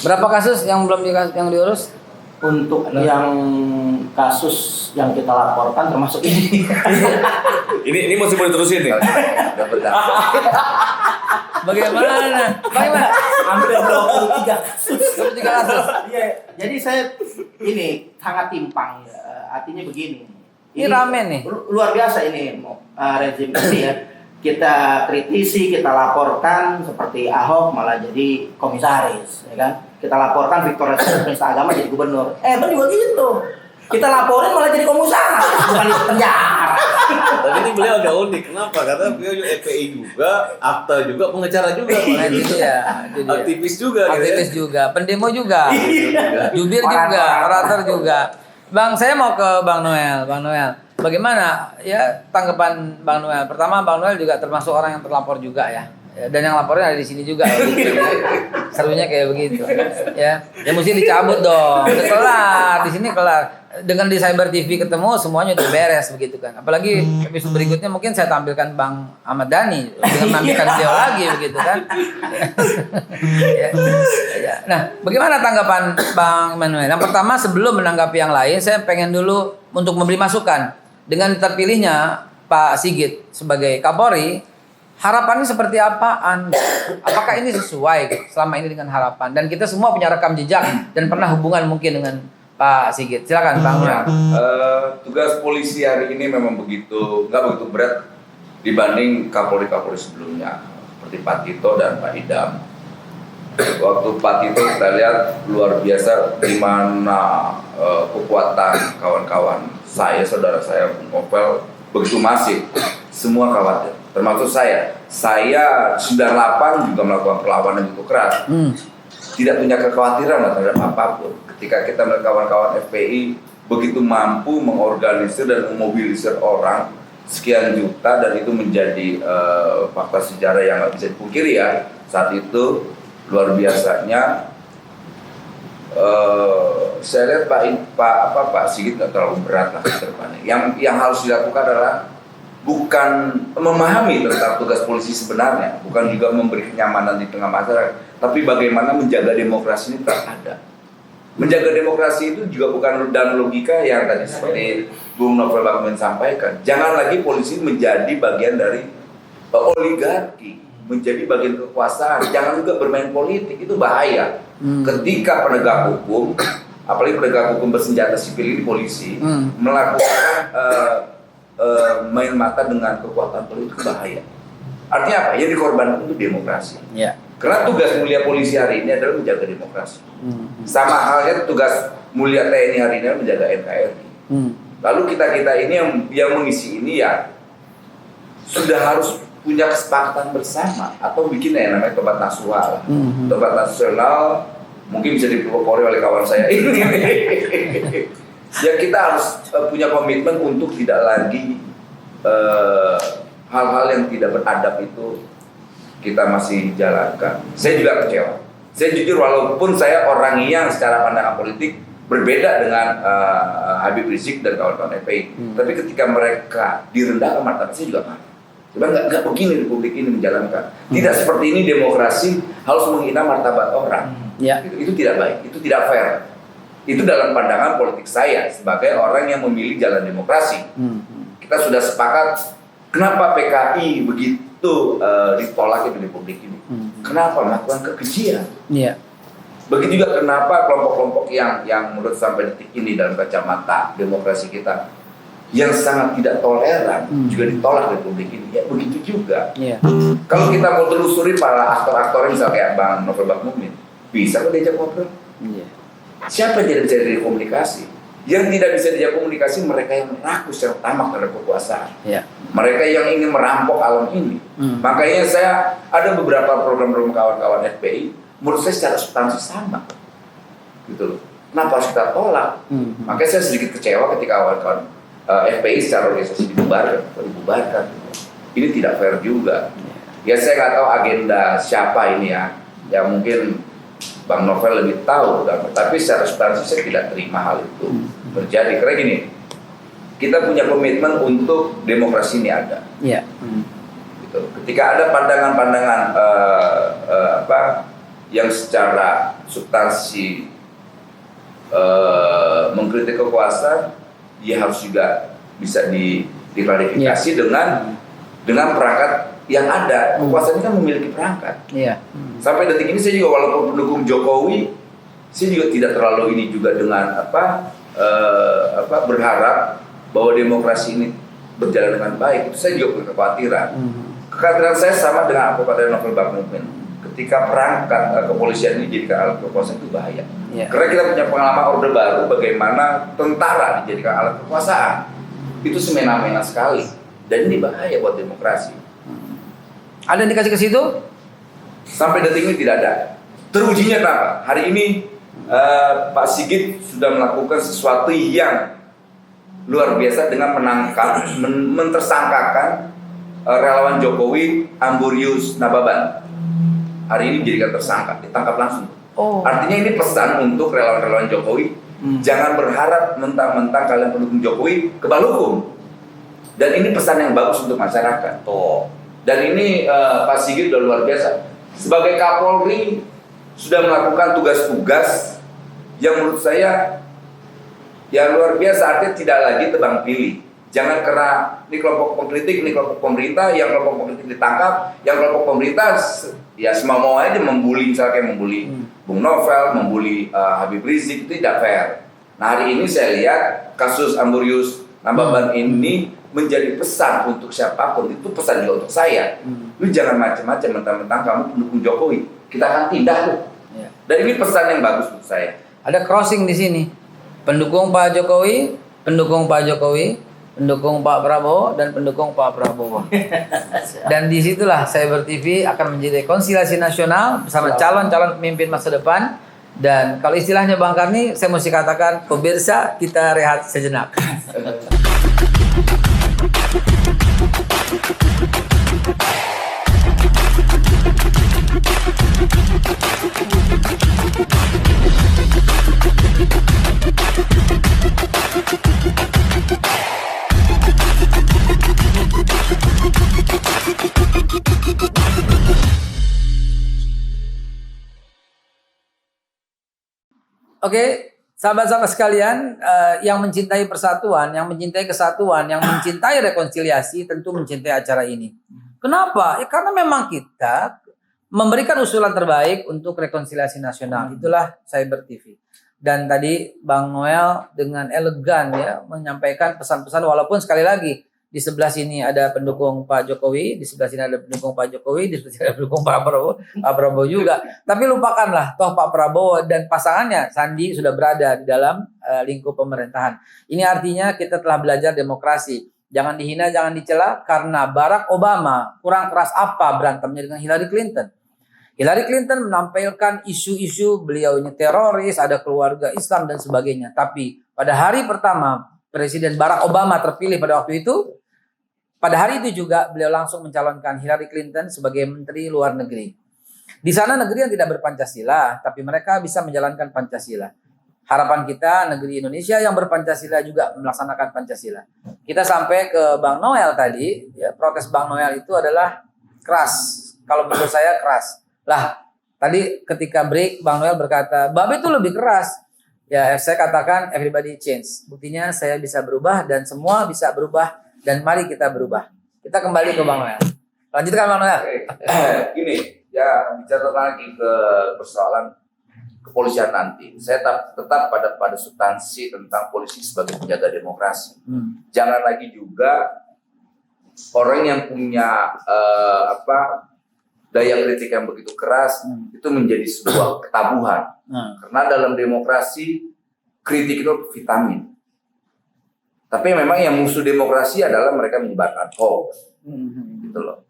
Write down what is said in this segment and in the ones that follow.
Berapa kasus yang belum yang diurus? Untuk yang kasus yang kita laporkan termasuk ini. Ini masih boleh terusin nih. Bagaimana? Hampir 23 kasus. 23 kasus. Iya, jadi saya ini sangat timpang ya. Artinya begini. Ini rame nih. Luar biasa ini rezim ini ya. Kita kritisi, kita laporkan seperti Ahok malah jadi komisaris, ya kan? Kita laporkan Victor Penista Agama jadi gubernur. Itu juga gitu. Kita laporin malah jadi pengusaha, bukan di penjara. Tapi ini beliau agak unik. Kenapa? Karena beliau FPI juga, akta juga, pengacara juga. Nah, itu ya. Aktivis juga. Aktivis gitu juga, pendemo juga. ya. Jubir juga, orator juga. Bang, saya mau ke Bang Noel. Bang Noel, bagaimana ya tanggapan Bang Noel? Pertama, Bang Noel juga termasuk orang yang terlapor juga ya. Dan yang laporin ada di sini juga. Serunya kayak begitu. Ya mesti dicabut dong. Udah kelar, di sini kelar. Dengan di Cyber TV ketemu semuanya udah beres begitu kan. Apalagi episode berikutnya mungkin saya tampilkan Bang Ahmad Dhani dengan menampilkan beliau lagi begitu kan. Ya. Nah, bagaimana tanggapan Bang Manuel? Yang pertama sebelum menanggapi yang lain, saya pengen dulu untuk memberi masukan dengan terpilihnya Pak Sigit sebagai Kapolri. Harapannya seperti apaan? Apakah ini sesuai selama ini dengan harapan? Dan kita semua punya rekam jejak dan pernah hubungan mungkin dengan Pak Sigit. Silakan Bang Noel. Tugas polisi hari ini memang nggak begitu berat dibanding Kapolri-Kapolri sebelumnya seperti Pak Tito dan Pak Idam. Waktu Pak Tito kita lihat luar biasa di mana kekuatan kawan-kawan saya, saudara saya Novel begitu masif. Semua khawatir, termasuk saya. Saya 98 juga melakukan perlawanan itu keras. Tidak punya kekhawatiran lah terhadap apapun. Ketika kita melihat kawan-kawan FPI begitu mampu mengorganisir dan memobilisir orang sekian juta, dan itu menjadi fakta sejarah yang nggak bisa dipungkiri ya. Saat itu luar biasanya. Saya lihat Pak Sigit nggak terlalu berat lah ke depannya. Yang harus dilakukan adalah bukan memahami tentang tugas polisi sebenarnya, bukan juga memberi kenyamanan di tengah masyarakat, tapi bagaimana menjaga demokrasi ini tetap ada. Menjaga demokrasi itu juga bukan dan logika yang tadi seperti Bung Novel Bakmin sampaikan. Jangan lagi polisi menjadi bagian dari oligarki, menjadi bagian kekuasaan. Jangan juga bermain politik, itu bahaya. Ketika penegak hukum, apalagi penegak hukum bersenjata sipil ini polisi, melakukan main mata dengan kekuatan politik, bahaya. Artinya apa? Yang dikorbankan itu demokrasi. Ya. Karena tugas mulia polisi hari ini adalah menjaga demokrasi. Sama halnya tugas mulia TNI hari ini adalah menjaga NKRI. Lalu kita ini yang mengisi ini ya sudah harus punya kesepakatan bersama atau bikin yang namanya tobat nasional. Tobat nasional mungkin bisa dipelopori oleh kawan saya ini. Ya kita harus punya komitmen untuk tidak lagi hal-hal yang tidak beradab itu kita masih jalankan. Saya juga kecewa. Saya jujur walaupun saya orang yang secara pandangan politik berbeda dengan Habib Rizik dan kawan-kawan FPI, tapi ketika mereka direndahkan martabat, saya juga marah. Coba nggak begini republik ini menjalankan. Tidak seperti ini demokrasi harus menghina martabat orang. Itu tidak baik, itu tidak fair. Itu dalam pandangan politik saya sebagai orang yang memilih jalan demokrasi. Kita sudah sepakat kenapa PKI begitu ditolak di republik ini. Kenapa melakukan kekejian? Begitu juga kenapa kelompok-kelompok yang menurut sampai detik ini dalam kacamata demokrasi kita yang sangat tidak toleran juga ditolak di republik ini. Ya begitu juga. Kalau kita mau telusuri para aktor-aktor misalnya kayak Bang Novel Bakmin, bisa kok diajak ngobrol? Siapa yang tidak bisa diajak komunikasi? Yang tidak bisa diajak komunikasi mereka yang rakus, yang tamak terhadap kekuasaan. Mereka yang ingin merampok alam ini. Makanya saya ada beberapa program-program kawan-kawan FPI, menurut saya secara substansi sama. Gitu loh. Kenapa harus kita tolak? Makanya saya sedikit kecewa ketika kawan-kawan FPI secara organisasi dibubarkan. Ini tidak fair juga. Ya saya nggak tahu agenda siapa ini ya. Ya mungkin Bang Novel lebih tahu, tapi secara substansi saya tidak terima hal itu terjadi. Karena gini, kita punya komitmen untuk demokrasi ini ada. Gitu. Ketika ada pandangan-pandangan yang secara substansi mengkritik kekuasaan, dia harus juga bisa diklarifikasi dengan perangkat yang ada. Kekuasaan ini kan memiliki perangkat. Sampai detik ini saya juga walaupun pendukung Jokowi, saya juga tidak terlalu ini juga dengan berharap bahwa demokrasi ini berjalan dengan baik. Itu saya juga punya kekhawatiran. Kekhawatiran saya sama dengan apa kata Novel Baknumin. Ketika perangkat kepolisian ini dijadikan alat kekuasaan itu bahaya. Karena kita punya pengalaman Orde Baru bagaimana tentara dijadikan alat kekuasaan. Itu semena-mena sekali. Dan ini bahaya buat demokrasi. Ada yang dikasih ke situ? Sampai detik ini tidak ada. Terujinya kenapa? Hari ini Pak Sigit sudah melakukan sesuatu yang luar biasa dengan menangkap, mentersangkakan relawan Jokowi Amburius Nababan. Hari ini dijadikan tersangka, ditangkap langsung. Artinya ini pesan untuk relawan-relawan Jokowi, jangan berharap mentang-mentang kalian pendukung Jokowi kebal hukum. Dan ini pesan yang bagus untuk masyarakat. Dan ini Pak Sigit sudah luar biasa. Sebagai Kapolri sudah melakukan tugas-tugas yang menurut saya ya luar biasa, artinya tidak lagi tebang pilih. Jangan karena ini kelompok pengkritik, ini kelompok pemerintah, yang kelompok pengkritik ditangkap, yang kelompok pemerintah ya semau-mau aja membuli, misalnya kayak membuli Bung Novel, membuli Habib Rizik, itu tidak fair. Nah hari ini saya lihat kasus Amburius Nababan ini menjadi pesan untuk siapapun, itu pesan juga untuk saya. Lu jangan macam-macam mentang-mentang kamu pendukung Jokowi, kita akan tindak tuh. Dan ini pesan yang bagus untuk saya. Ada crossing di sini. Pendukung Pak Jokowi, pendukung Pak Jokowi, pendukung Pak Prabowo, dan pendukung Pak Prabowo. Dan disitulah Cyber TV akan menjadi rekonsiliasi nasional bersama calon-calon pemimpin masa depan. Dan kalau istilahnya Bang Karni, saya mesti katakan, pemirsa kita rehat sejenak. Oke, sahabat-sahabat sekalian, yang mencintai persatuan, yang mencintai kesatuan, yang mencintai rekonsiliasi tentu mencintai acara ini. Kenapa? Ya, karena memang kita memberikan usulan terbaik untuk rekonsiliasi nasional. Itulah Cyber TV. Dan tadi Bang Noel dengan elegan ya menyampaikan pesan-pesan, walaupun sekali lagi di sebelah sini ada pendukung Pak Jokowi, di sebelah sini ada pendukung Pak Jokowi, di sebelah sini ada pendukung Pak Prabowo juga. Tapi lupakanlah, toh Pak Prabowo dan pasangannya Sandi sudah berada di dalam lingkup pemerintahan. Ini artinya kita telah belajar demokrasi. Jangan dihina, jangan dicela, karena Barack Obama kurang keras apa berantemnya dengan Hillary Clinton. Hillary Clinton menampilkan isu-isu beliau ini teroris, ada keluarga Islam dan sebagainya. Tapi pada hari pertama Presiden Barack Obama terpilih pada waktu itu, pada hari itu juga beliau langsung mencalonkan Hillary Clinton sebagai Menteri Luar Negeri. Di sana negeri yang tidak berpancasila, tapi mereka bisa menjalankan Pancasila. Harapan kita negeri Indonesia yang berpancasila juga melaksanakan Pancasila. Kita sampai ke Bang Noel tadi, ya, protes Bang Noel itu adalah keras. Kalau menurut saya keras. Lah, tadi ketika break Bang Noel berkata, Babe itu lebih keras. Ya, saya katakan everybody change. Buktinya saya bisa berubah dan semua bisa berubah. Dan mari kita berubah. Kita kembali ke Bang Noel. Lanjutkan Bang Noel. Gini, ya bicara lagi ke persoalan kepolisian nanti. Saya tetap pada substansi tentang polisi sebagai penjaga demokrasi. Jangan lagi juga orang yang punya daya kritik yang begitu keras itu menjadi sebuah ketabuhan. Karena dalam demokrasi kritik itu vitamin. Tapi memang yang musuh demokrasi adalah mereka menyebarkan hoax, gitu loh.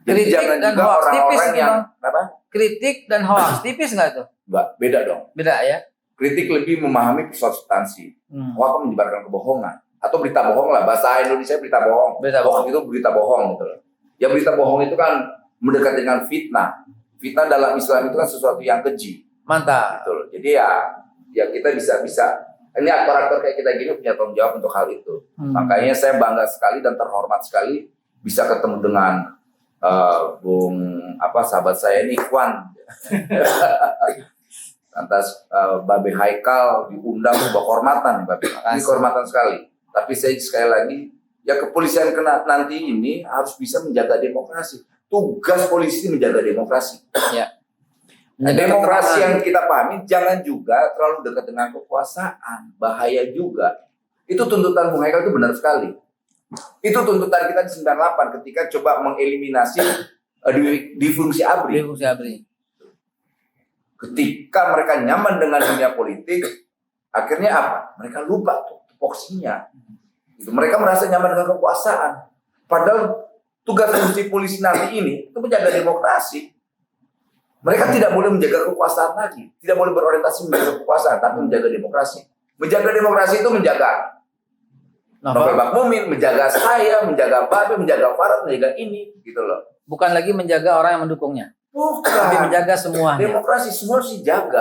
Jadi Kritik jangan dan juga hoax tipis orang-orang itu, yang Bang. apa? Kritik dan hoax tipis nggak itu? Enggak, beda dong. Beda ya. Kritik lebih memahami substansi. Hoax menyebarkan kebohongan atau berita bohong lah. Bahasa Indonesia berita bohong. Berita Hoax itu berita bohong, gitu loh. Ya berita bohong itu kan mendekat dengan fitnah. Fitnah dalam Islam itu kan sesuatu yang keji. Mantap. Gitu loh. Jadi ya kita bisa ini aktor-aktor kayak kita gini punya tanggung jawab untuk hal itu. Makanya saya bangga sekali dan terhormat sekali bisa ketemu dengan sahabat saya ini Ikhwan Lantas Babe Haikal diundang sebuah kehormatan, Babe. Ini kehormatan sekali. Tapi saya sekali lagi, ya kepolisian nanti ini harus bisa menjaga demokrasi. Tugas polisi menjaga demokrasi. Ya. Nah, demokrasi yang kita pahami jangan juga terlalu dekat dengan kekuasaan, bahaya juga. Itu tuntutan Bung Haikal itu benar sekali. Itu tuntutan kita di 98 ketika coba mengeliminasi di fungsi ABRI. Di fungsi ABRI. Ketika mereka nyaman dengan dunia politik, akhirnya apa? Mereka lupa tuh tupoksinya. Itu mereka merasa nyaman dengan kekuasaan. Padahal tugas fungsi polisi nanti ini itu menjaga demokrasi. Mereka tidak boleh menjaga kekuasaan lagi, tidak boleh berorientasi menjaga kekuasaan, tapi menjaga demokrasi. Menjaga demokrasi itu menjaga Novel Bakmumin, menjaga saya, menjaga Babe, menjaga Farad, menjaga ini, gitu loh. Bukan lagi menjaga orang yang mendukungnya. Bukan. Tapi menjaga semuanya. Demokrasi semua harus dijaga.